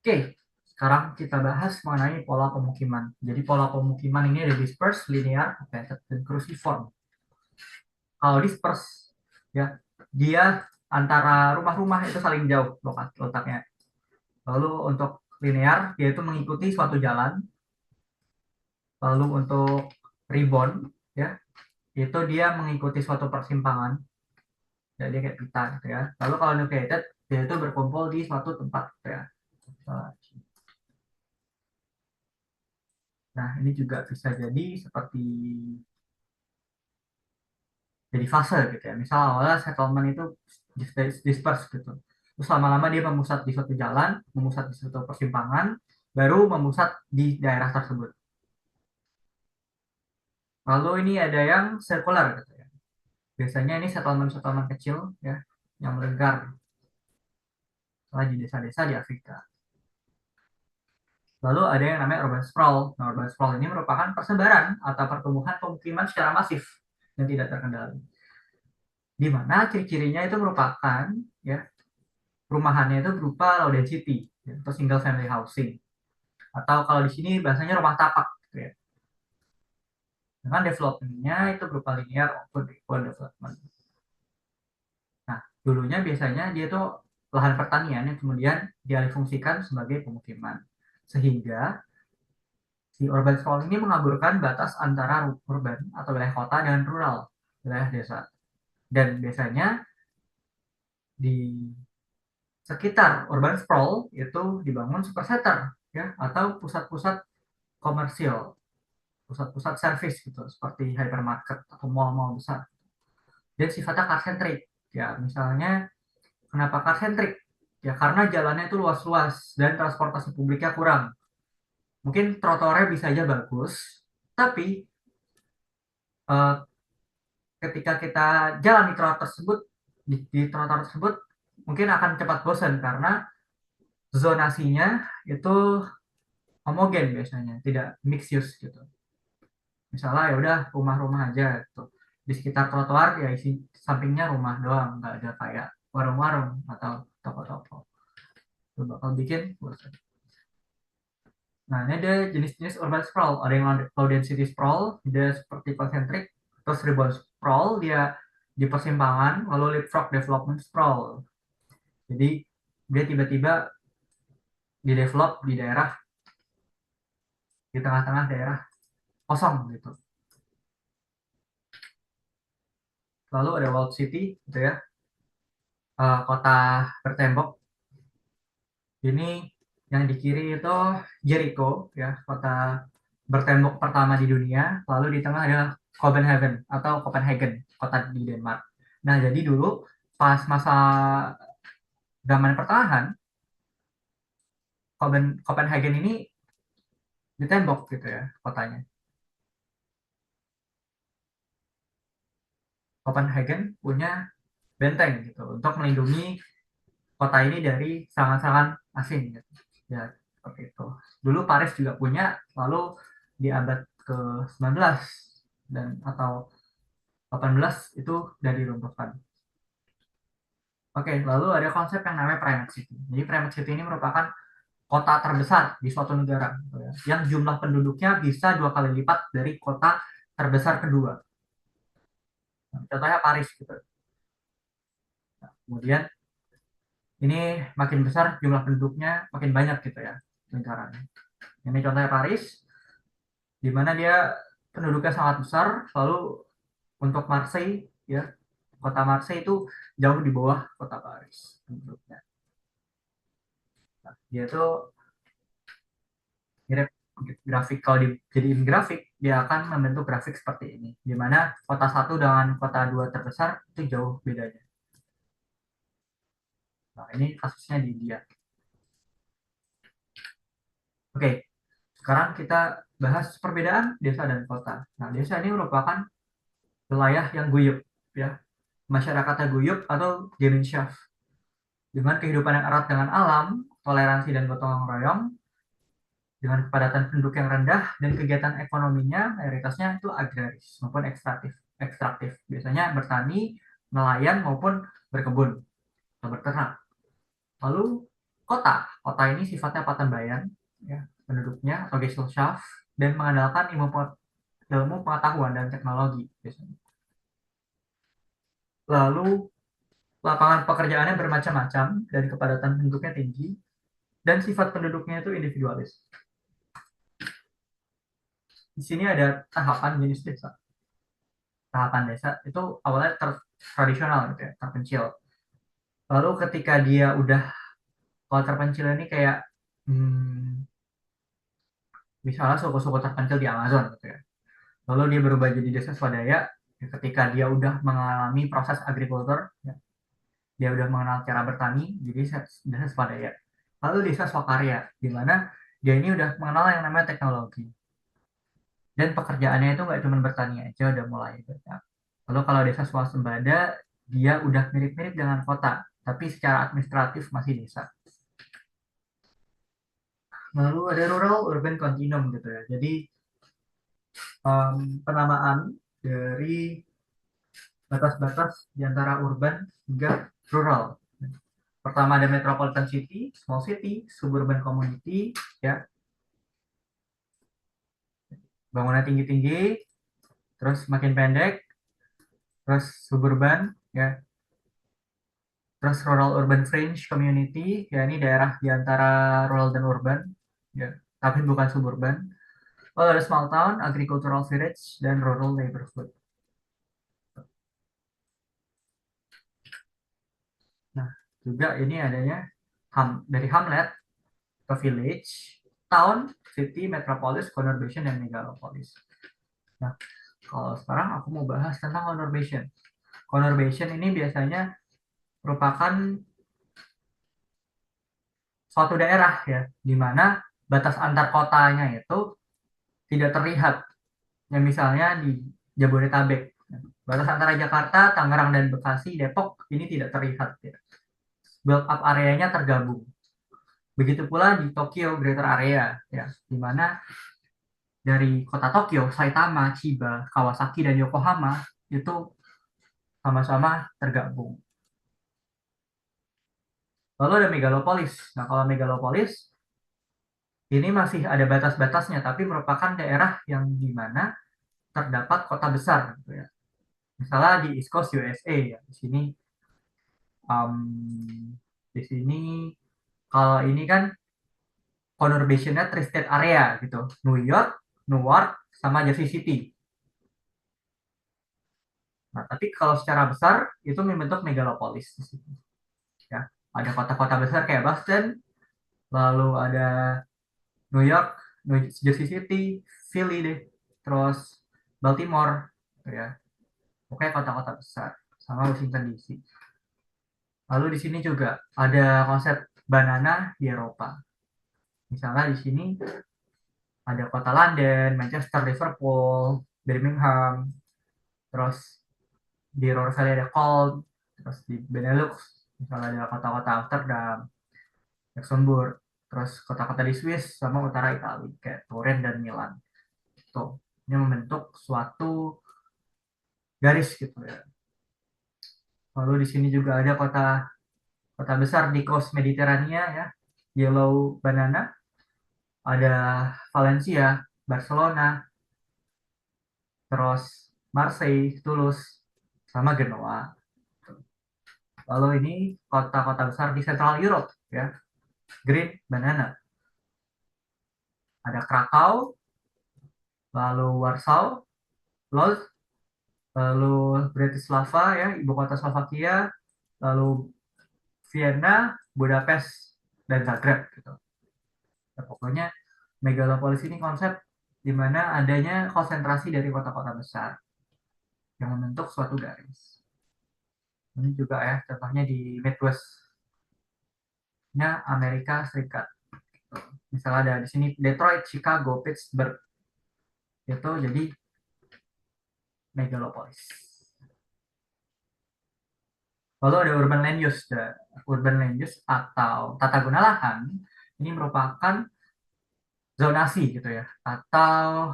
Oke, sekarang kita bahas mengenai pola pemukiman. Jadi pola pemukiman ini ada disperse, linear, located, dan cruciform. Kalau disperse, ya, dia antara rumah-rumah itu saling jauh letaknya. Lalu untuk linear, dia itu mengikuti suatu jalan. Lalu untuk ribbon, ya, itu dia mengikuti suatu persimpangan. Jadi dia kayak pita gitu ya. Lalu kalau located, dia itu berkumpul di suatu tempat gitu ya. Nah, ini juga bisa jadi seperti jadi fase gitu ya. Misal awalnya settlement itu disperse gitu. Terus lama-lama dia memusat di suatu jalan, memusat di suatu persimpangan, baru memusat di daerah tersebut. Lalu ini ada yang circular gitu ya. Biasanya ini settlement-settlement kecil ya, yang melegar di desa-desa di Afrika. Lalu ada yang namanya urban sprawl. Nah, urban sprawl ini merupakan persebaran atau pertumbuhan pemukiman secara masif dan tidak terkendali. Di mana ciri-cirinya itu merupakan ya perumahannya itu berupa low density ya, atau single family housing, atau kalau di sini bahasanya rumah tapak gitu ya. Dengan developmentnya itu berupa linear maupun equal development. Nah, dulunya biasanya dia itu lahan pertanian yang kemudian dialihfungsikan sebagai pemukiman, sehingga si urban sprawl ini mengaburkan batas antara urban atau wilayah kota dengan rural, wilayah desa. Dan biasanya di sekitar urban sprawl itu dibangun supercenter ya, atau pusat-pusat komersial, pusat-pusat service gitu, seperti hypermarket atau mall-mall besar. Dan sifatnya car centric. Ya, misalnya kenapa car centric? Ya karena jalannya itu luas-luas dan transportasi publiknya kurang. Mungkin trotoarnya bisa aja bagus, tapi eh, ketika kita jalan di trotoar tersebut, di trotoar tersebut mungkin akan cepat bosan karena zonasinya itu homogen biasanya, tidak mix use gitu. Misalnya ya udah rumah-rumah aja gitu. Di sekitar trotoar ya isi sampingnya rumah doang, nggak ada kayak warung-warung atau toko-toko. Itu bakal bikin bosan. Nah, ini ada jenis-jenis urban sprawl. Ada yang low density sprawl, dia seperti concentric. Terus urban sprawl, dia di persimpangan. Lalu leapfrog development sprawl. Jadi, dia tiba-tiba di develop di daerah, di tengah-tengah daerah kosong gitu. Lalu ada walled city, gitu ya. Kota bertembok. Ini yang di kiri itu Jericho, ya, kota bertembok pertama di dunia. Lalu di tengah ada Copenhagen atau Copenhagen, kota di Denmark. Nah, jadi dulu pas masa zaman pertahanan, Copenhagen ini ditembok gitu ya kotanya. Copenhagen punya benteng gitu untuk melindungi kota ini dari serangan-serangan asing gitu. Ya, seperti itu. Dulu Paris juga punya, lalu di abad ke-19 dan atau 18 itu dari runtuhkan. Oke, lalu ada konsep yang namanya primate city. Jadi primate city ini merupakan kota terbesar di suatu negara, gitu ya, yang jumlah penduduknya bisa 2 kali lipat dari kota terbesar kedua. Nah, contohnya Paris gitu. Nah, kemudian ini makin besar jumlah penduduknya makin banyak gitu ya lingkarannya. Ini contohnya Paris, di mana dia penduduknya sangat besar. Lalu untuk Marseille, ya, kota Marseille itu jauh di bawah kota Paris penduduknya. Nah, dia tuh mirip grafik, kalau dijadiin grafik dia akan membentuk grafik seperti ini, di mana kota satu dengan kota dua terbesar itu jauh bedanya. Nah, ini kasusnya di India. Oke, sekarang kita bahas perbedaan desa dan kota. Nah, desa ini merupakan wilayah yang guyup, ya, masyarakatnya guyup atau Gemeinschaft, dengan kehidupan yang erat dengan alam, toleransi dan gotong royong, dengan kepadatan penduduk yang rendah, dan kegiatan ekonominya mayoritasnya itu agraris maupun ekstraktif. Biasanya bertani, nelayan maupun berkebun atau berternak. Lalu Kota ini sifatnya paten ya, penduduknya atau Gesellschaft, dan mengandalkan ilmu pengetahuan dan teknologi biasanya. Lalu lapangan pekerjaannya bermacam-macam dan kepadatan penduduknya tinggi, dan sifat penduduknya itu individualis. Di sini ada tahapan jenis desa. Tahapan desa itu awalnya tradisional gitu ya, terpencil. Lalu ketika dia udah, kalau terpencil ini kayak misalnya suku-suku terpencil di Amazon gitu ya. Lalu dia berubah jadi desa swadaya ya, ketika dia udah mengalami proses agrikultur, ya, dia udah mengenal cara bertani, jadi desa swadaya. Lalu desa swakarya, di mana dia ini udah mengenal yang namanya teknologi. Dan pekerjaannya itu nggak cuma bertani aja, udah mulai banyak. Lalu kalau desa swasembada, dia udah mirip-mirip dengan kota, tapi secara administratif masih desa. Lalu ada rural urban continuum gitu ya. Jadi penamaan dari batas-batas di antara urban hingga rural. Pertama ada metropolitan city, small city, suburban community, ya, bangunan tinggi-tinggi, terus makin pendek, terus suburban, ya, terus rural urban fringe community, ya ini daerah di antara rural dan urban, ya, tapi bukan suburban. Lalu ada small town, agricultural village, dan rural neighborhood. Nah, juga ini adanya dari hamlet ke village, town, city, metropolis, conurbation, dan megalopolis. Nah, kalau sekarang aku mau bahas tentang conurbation. Conurbation ini biasanya merupakan suatu daerah ya, di mana batas antar kotanya itu tidak terlihat. Ya, misalnya di Jabodetabek, batas antara Jakarta, Tangerang, dan Bekasi, Depok ini tidak terlihat. Ya. Build up areanya tergabung. Begitu pula di Tokyo Greater Area, ya, di mana dari kota Tokyo, Saitama, Chiba, Kawasaki, dan Yokohama itu sama-sama tergabung. Lalu ada megalopolis. Nah, kalau megalopolis ini masih ada batas-batasnya, tapi merupakan daerah yang di mana terdapat kota besar, gitu ya. Misalnya di East Coast USA, ya. Di sini kalau ini kan conurbationnya tri-state area gitu, New York, Newark, sama Jersey City. Nah, tapi kalau secara besar itu membentuk megalopolis di situ. Ya, ada kota-kota besar kayak Boston, lalu ada New York, New Jersey City, Philly deh, terus Baltimore, gitu ya. Pokoknya kota-kota besar, sama Washington DC. Lalu di sini juga ada konsep banana di Eropa. Misalnya di sini ada kota London, Manchester, Liverpool, Birmingham, terus di Ruhr Valley ada Köln, terus di Benelux misalnya ada kota-kota Amsterdam, Luxembourg, terus kota-kota di Swiss sama utara Italia kayak Turin dan Milan. Tuh, ini membentuk suatu garis gitu ya. Lalu di sini juga ada kota kota besar di coast Mediterania ya, Yellow Banana, ada Valencia, Barcelona, terus Marseille, Toulouse, sama Genoa. Lalu ini kota-kota besar di Central Europe ya, Green Banana. Ada Krakow, lalu Warsaw, Lodz, lalu Bratislava ya, ibu kota Slovakia, lalu Vienna, Budapest, dan Zagreb gitu. Ya, pokoknya megalopolis ini konsep di mana adanya konsentrasi dari kota-kota besar yang membentuk suatu garis. Ini juga ya contohnya di Midwest-nya Amerika Serikat. Misalnya ada di sini Detroit, Chicago, Pittsburgh, itu jadi megalopolis. Lalu ada urban land use. Urban land use atau tata guna lahan ini merupakan zonasi gitu ya, atau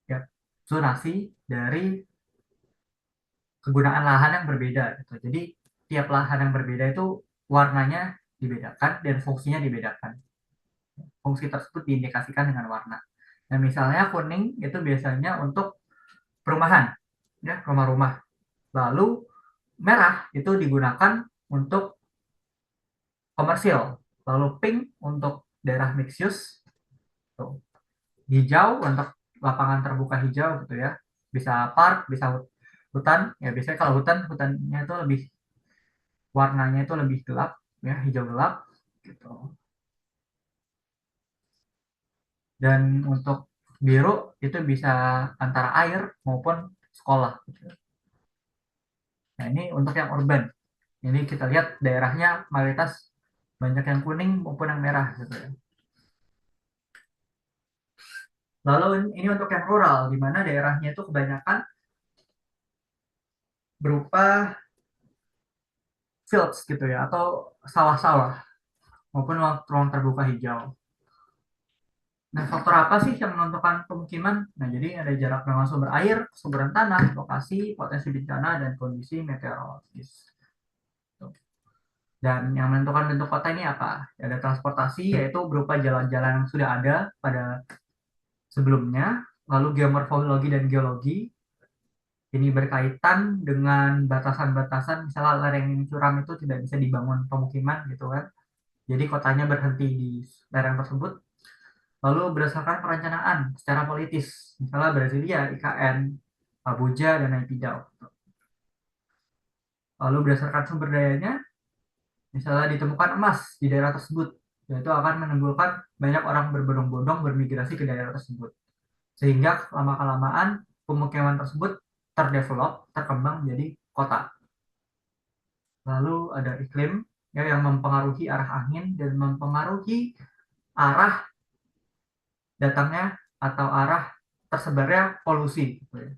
ya zonasi dari kegunaan lahan yang berbeda gitu. Jadi tiap lahan yang berbeda itu warnanya dibedakan dan fungsinya dibedakan. Fungsi tersebut diindikasikan dengan warna. Nah, misalnya kuning itu biasanya untuk perumahan, ya, rumah-rumah. Lalu merah itu digunakan untuk komersil. Lalu pink untuk daerah mixed use, tuh. Hijau untuk lapangan terbuka hijau gitu ya. Bisa park, bisa hutan. Ya biasanya kalau hutannya itu lebih warnanya itu lebih gelap, ya, hijau gelap gitu. Dan untuk biru itu bisa antara air maupun sekolah gitu. Nah, ini untuk yang urban. Ini kita lihat daerahnya mayoritas banyak yang kuning maupun yang merah gitu ya. Lalu ini untuk yang rural, di mana daerahnya itu kebanyakan berupa fields gitu ya, atau sawah-sawah maupun ruang terbuka hijau. Nah, faktor apa sih yang menentukan pemukiman? Nah, jadi ada jarak dengan sumber air, kesuburan tanah, lokasi, potensi bencana, dan kondisi meteorologis. Dan yang menentukan bentuk kota ini apa? Ada transportasi, yaitu berupa jalan-jalan yang sudah ada pada sebelumnya, lalu geomorfologi dan geologi. Ini berkaitan dengan batasan-batasan, misalnya lereng yang curam itu tidak bisa dibangun pemukiman gitu kan. Jadi kotanya berhenti di lereng tersebut. Lalu berdasarkan perencanaan secara politis, misalnya Brasilia, IKN, Abuja, dan Naypyidaw. Lalu berdasarkan sumber dayanya, misalnya ditemukan emas di daerah tersebut, yaitu akan menimbulkan banyak orang berbondong-bondong bermigrasi ke daerah tersebut. Sehingga lama-kelamaan pemukiman tersebut terdevelop, terkembang menjadi kota. Lalu ada iklim, ya, yang mempengaruhi arah angin dan mempengaruhi arah datangnya atau arah tersebarnya polusi gitu ya.